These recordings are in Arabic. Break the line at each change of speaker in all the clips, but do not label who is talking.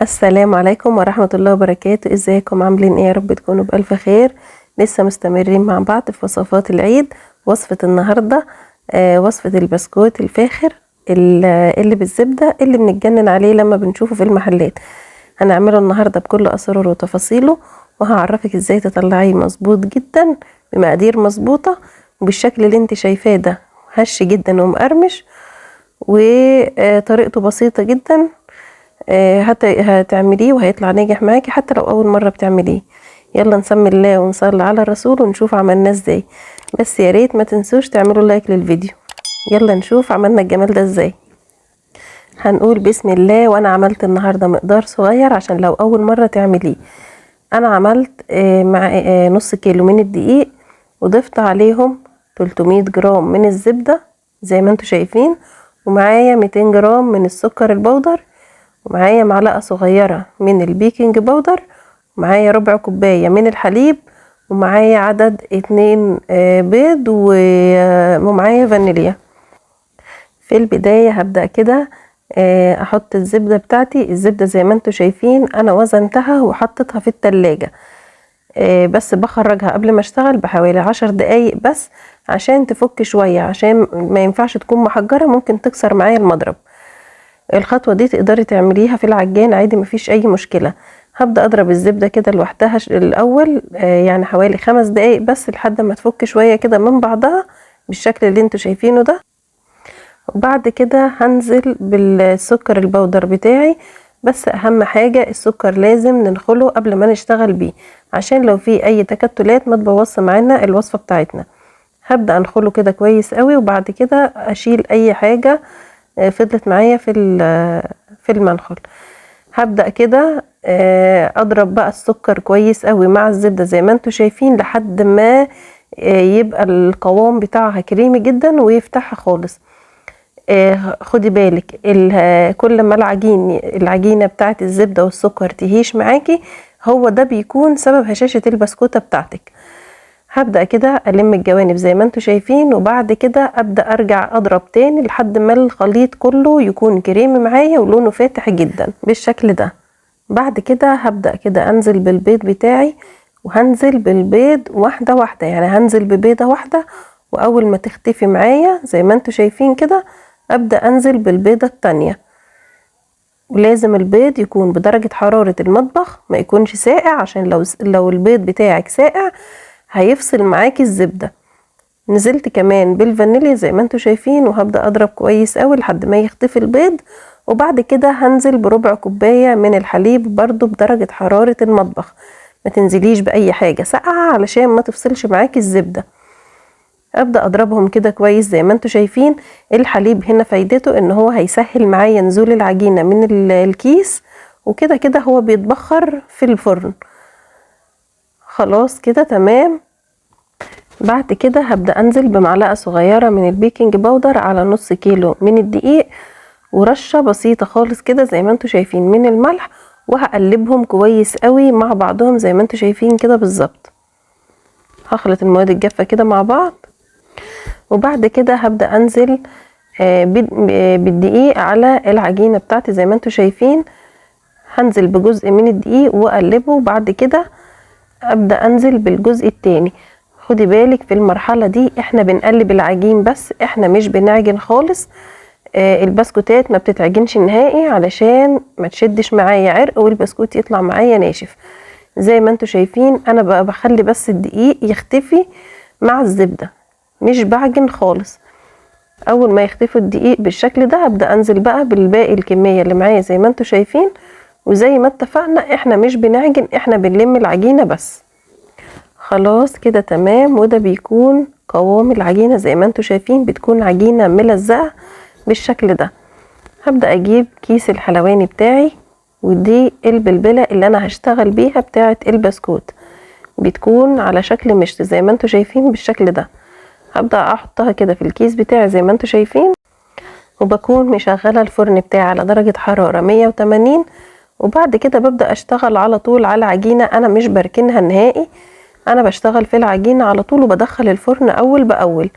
السلام عليكم ورحمة الله وبركاته. ازيكم عاملين ايه؟ يا رب تكونوا بألف خير. لسه مستمرين مع بعض في وصفات العيد. وصفة النهاردة وصفة البسكوت الفاخر اللي بالزبدة اللي بنتجنن عليه لما بنشوفه في المحلات. هنعمله النهاردة بكل أسراره وتفاصيله، وهعرفك ازاي تطلعيه مظبوط جدا بمقادير مظبوطة وبالشكل اللي انت شايفاه ده، هش جدا ومقرمش، وطريقته بسيطة جدا. هتعمليه وهيطلع ناجح معاكي حتى لو اول مرة بتعمليه. يلا نسمي الله ونصلي على الرسول ونشوف عملناه ازاي. بس يا ريت ما تنسوش تعملوا لايك للفيديو. يلا نشوف عملنا الجمال ده ازاي. هنقول بسم الله. وانا عملت النهاردة مقدار صغير عشان لو اول مرة تعمليه. انا عملت مع نص كيلو من الدقيق، وضفت عليهم 300 جرام من الزبدة زي ما انتوا شايفين، ومعايا 200 جرام من السكر البودر، ومعايا معلقة صغيرة من البيكنج باودر، ومعايا ربع كوباية من الحليب، ومعايا عدد 2 بيض، ومعايا فانيليا. في البداية هبدأ كده احط الزبدة بتاعتي. الزبدة زي ما انتوا شايفين انا وزنتها وحطتها في التلاجة، بس بخرجها قبل ما اشتغل بحوالي 10 دقايق بس عشان تفك شوية، عشان ما ينفعش تكون محجرة، ممكن تكسر معايا المضرب. الخطوة دي تقدري تعمليها في العجان عادي، مفيش اي مشكلة. هبدأ اضرب الزبدة كده لوحدها الاول، يعني حوالي 5 دقايق بس لحد ما تفك شوية كده من بعضها بالشكل اللي انتوا شايفينه ده. وبعد كده هنزل بالسكر البودر بتاعي، بس اهم حاجة السكر لازم ننخله قبل ما نشتغل بيه عشان لو في اي تكتلات ما تبوظش معانا الوصفة بتاعتنا. هبدأ انخله كده كويس قوي، وبعد كده اشيل اي حاجة فضلت معايا في المنخل. هبدأ كده اضرب بقى السكر كويس قوي مع الزبدة زي ما انتوا شايفين لحد ما يبقى القوام بتاعها كريمي جدا ويفتحها خالص. خدي بالك كل ما العجينة بتاعت الزبدة والسكر تهيش معاكي، هو ده بيكون سبب هشاشة البسكوتة بتاعتك. هبدأ كده ألم الجوانب زي ما انتوا شايفين، وبعد كده أبدأ أرجع أضرب تاني لحد ما الخليط كله يكون كريمي معايا ولونه فاتح جدا بالشكل ده. بعد كده هبدأ كده أنزل بالبيض بتاعي، وهنزل بالبيض واحدة واحدة، يعني هنزل ببيضة واحدة، وأول ما تختفي معايا زي ما انتوا شايفين كده أبدأ أنزل بالبيضة التانية. ولازم البيض يكون بدرجة حرارة المطبخ، ما يكونش ساقع، عشان لو البيض بتاعك ساقع هيفصل معاكي الزبدة. نزلت كمان بالفانيليا زي ما انتوا شايفين، وهبدأ اضرب كويس قوي لحد ما يختفي البيض. وبعد كده هنزل بربع كوباية من الحليب برضو بدرجة حرارة المطبخ، ما تنزليش بأي حاجة ساقعة علشان ما تفصلش معاكي الزبدة. ابدأ اضربهم كده كويس زي ما انتوا شايفين. الحليب هنا فايدته ان هو هيسهل معايا نزول العجينة من الكيس، وكده كده هو بيتبخر في الفرن. خلاص كده تمام. بعد كده هبدأ انزل بمعلقة صغيرة من البيكنج باودر على نص كيلو من الدقيق، ورشة بسيطة خالص كده زي ما انتوا شايفين من الملح، وهقلبهم كويس قوي مع بعضهم زي ما انتوا شايفين كده بالظبط. هخلط المواد الجافة كده مع بعض، وبعد كده هبدأ انزل بالدقيق على العجينة بتاعتي زي ما انتوا شايفين. هنزل بجزء من الدقيق واقلبه، وبعد كده ابدأ انزل بالجزء التاني. خدي بالك في المرحلة دي احنا بنقلب العجين بس، احنا مش بنعجن خالص. البسكوتات ما بتتعجنش نهائي علشان ما تشدش معايا عرق والبسكوت يطلع معايا ناشف. زي ما انتوا شايفين انا بقى بخلي بس الدقيق يختفي مع الزبدة، مش بعجن خالص. اول ما يختفي الدقيق بالشكل ده هبدأ انزل بقى بالباقي الكمية اللي معايا زي ما انتوا شايفين. وزي ما اتفقنا احنا مش بنعجن، احنا بنلم العجينة بس. خلاص كده تمام. وده بيكون قوام العجينة زي ما انتوا شايفين، بتكون عجينة ملزقة بالشكل ده. هبدأ اجيب كيس الحلواني بتاعي، ودي البلبلة اللي انا هشتغل بيها بتاعة البسكوت، بتكون على شكل مشط زي ما انتوا شايفين بالشكل ده. هبدأ احطها كده في الكيس بتاعي زي ما انتوا شايفين، وبكون مشغلة الفرن بتاعي على درجة حرارة 180. وبعد كده ببدأ اشتغل على طول على عجينة، انا مش بركنها نهائي، انا بشتغل في العجينة على طول وبدخل الفرن اول باول.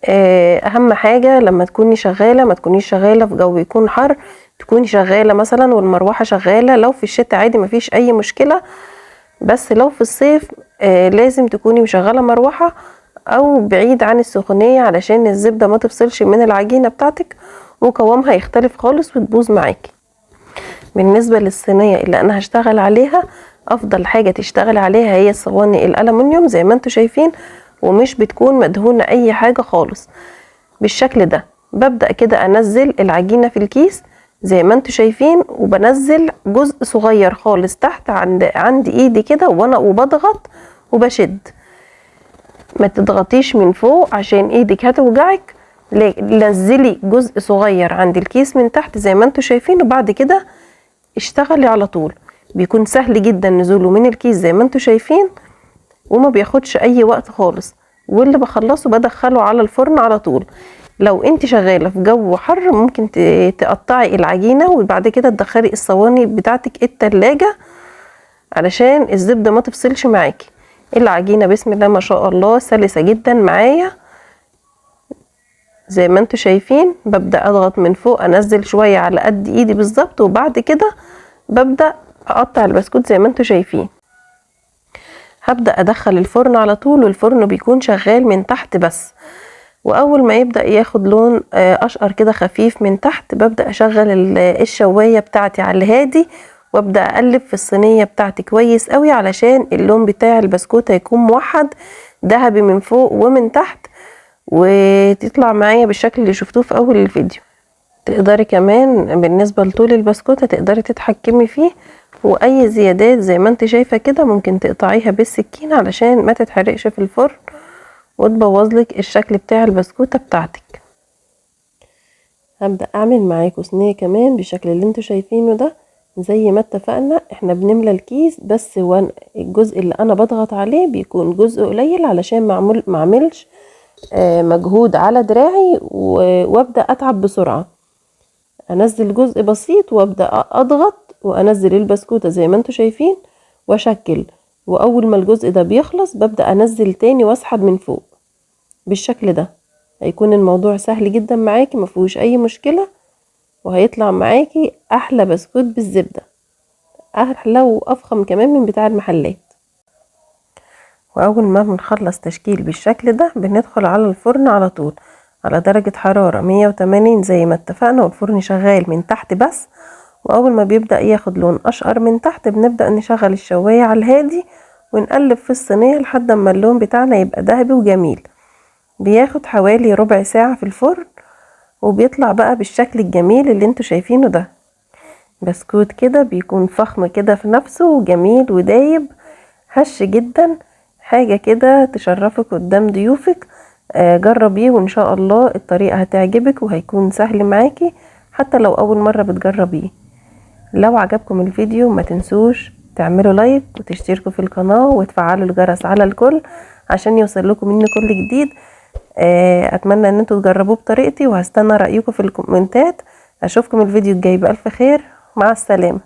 اهم حاجة لما تكوني شغالة ما تكونيش شغالة في جو يكون حر، تكوني شغالة مثلا والمروحة شغالة. لو في الشتاء عادي مفيش اي مشكلة، بس لو في الصيف لازم تكوني مشغلة مروحة او بعيد عن السخونية علشان الزبدة ما تفصلش من العجينة بتاعتك وقوامها يختلف خالص وتبوظ معاكي. بالنسبة للصينية اللي انا هشتغل عليها، افضل حاجة تشتغل عليها هي الصواني الالومنيوم زي ما انتوا شايفين، ومش بتكون مدهونة اي حاجة خالص بالشكل ده. ببدأ كده انزل العجينة في الكيس زي ما انتوا شايفين، وبنزل جزء صغير خالص تحت عند ايدي كده، وانا وبضغط وبشد. ما تضغطيش من فوق عشان ايدك هتوجعك، نزلي جزء صغير عند الكيس من تحت زي ما انتوا شايفين، وبعد كده اشتغلي على طول. بيكون سهل جدا نزوله من الكيس زي ما انتوا شايفين، وما بياخدش اي وقت خالص. واللي بخلصه بدخله على الفرن على طول. لو انت شغالة في جو حر ممكن تقطعي العجينة وبعد كده تدخلي الصواني بتاعتك التلاجة علشان الزبدة ما تفصلش معاكي. العجينة بسم الله ما شاء الله سلسة جدا معايا زي ما انتوا شايفين. ببدأ اضغط من فوق، انزل شوية على قد ايدي بالظبط، وبعد كده ببدأ اقطع البسكوت زي ما انتوا شايفين. هبدأ ادخل الفرن على طول، والفرن بيكون شغال من تحت بس. واول ما يبدأ ياخد لون اشقر كده خفيف من تحت، ببدأ اشغل الشواية بتاعتي على الهادي، وابدأ اقلب في الصينية بتاعتي كويس قوي علشان اللون بتاع البسكوت يكون موحد ذهبي من فوق ومن تحت، وتطلع معايا بالشكل اللي شفتوه في اول الفيديو. تقدري كمان بالنسبة لطول البسكوتة تقدري تتحكمي فيه، واي زيادات زي ما انت شايفة كده ممكن تقطعيها بالسكين علشان ما تتحرقش في الفرن وتبوظلك الشكل بتاع البسكوتة بتاعتك. هبدأ اعمل معاكم صينية كمان بالشكل اللي انتوا شايفينه ده. زي ما اتفقنا احنا بنملى الكيس بس، الجزء اللي انا بضغط عليه بيكون جزء قليل علشان ما اعملش مجهود على دراعي وابدأ اتعب بسرعة. انزل جزء بسيط وابدأ اضغط وانزل البسكوتة زي ما انتوا شايفين واشكل، واول ما الجزء ده بيخلص ببدأ انزل تاني واسحب من فوق بالشكل ده. هيكون الموضوع سهل جدا معاكي، مفيهوش اي مشكلة، وهيطلع معاكي احلى بسكوت بالزبدة، احلى وافخم كمان من بتاع المحلات. واول ما بنخلص تشكيل بالشكل ده بندخل على الفرن على طول على درجة حرارة 180 زي ما اتفقنا، والفرن شغال من تحت بس. واول ما بيبدأ ياخد لون اشقر من تحت بنبدأ نشغل الشواية على الهادي ونقلب في الصينية لحد ما اللون بتاعنا يبقى ذهبي وجميل. بياخد حوالي ربع ساعة في الفرن، وبيطلع بقى بالشكل الجميل اللي انتوا شايفينه ده. بسكوت كده بيكون فخم كده في نفسه وجميل ودايب هش جدا، حاجة كده تشرفك قدام ضيوفك. جربيه وان شاء الله الطريقة هتعجبك وهيكون سهل معاكي حتى لو اول مرة بتجربيه. لو عجبكم الفيديو ما تنسوش تعملوا لايك وتشتركوا في القناة وتفعلوا الجرس على الكل عشان يوصل لكم مني كل جديد. اتمنى ان انتوا تجربوه بطريقتي، وهستنى رأيكم في الكومنتات. اشوفكم الفيديو الجاي بألف خير، مع السلامة.